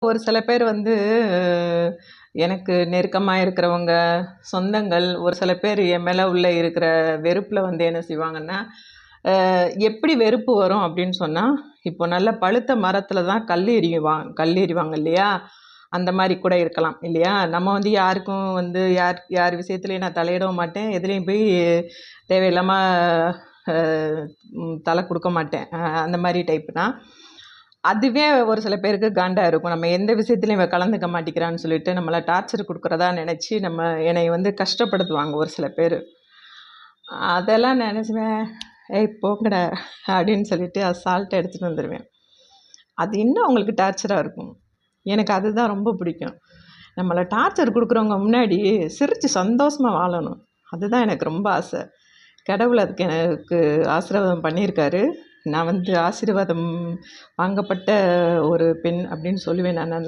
ஒரு சில பேர் வந்து எனக்கு நெருக்கமா இருக்கிறவங்க, சொந்தங்கள், ஒரு சில பேர் என் மேல உள்ள இருக்கிற வெறுப்புல வந்து என்ன செய்வாங்கன்னா, எப்படி வெறுப்பு வரும் அப்படின்னு சொன்னா, இப்போ நல்ல பழுத்த மரத்தில தான் கல் எறிவாங்க இல்லையா? அந்த மாரி கூட இருக்கலாம் இல்லையா? நம்ம வந்து யாருக்கும் வந்து யார் யார் விஷயத்துலயும் நான் தலையிடவும் மாட்டேன். எதுலயும் போய் தேவையில்லாம அ தல குடுக்க மாட்டேன். அந்த மாரி டைப் தான். அதுவே ஒரு சில பேருக்கு காண்டா இருக்கும். நம்ம எந்த விஷயத்துலயும் இவ கலந்துக்க மாட்டேங்கிறான்னு சொல்லிட்டு, நம்மள டார்ச்சர் குடுக்குறதா நெனச்சு, என்னைய வந்து கஷ்டப்படுத்துவாங்க ஒரு சில பேரு. அதெல்லாம் நெனச்சுவேன், "ஏய் போங்கடா" அப்படின்னு சொல்லிட்டு அசால்ட்டா எடுத்துட்டு வந்துருவேன். அது இன்னும் அவங்களுக்கு டார்ச்சரா இருக்கும். எனக்கு அதுதான் ரொம்ப பிடிக்கும். நம்மள டார்ச்சர் குடுக்குறவங்க முன்னாடி சிரிச்சு சந்தோஷமா வாழணும். அதுதான் எனக்கு ரொம்ப ஆசை. கடவுள் அதுக்கு எனக்கு ஆசீர்வாதம் பண்ணியிருக்காரு. நான் வந்து ஆசீர்வாதம் வாங்கப்பட்ட ஒரு பெண் அப்படின்னு சொல்லுவேன் நான்.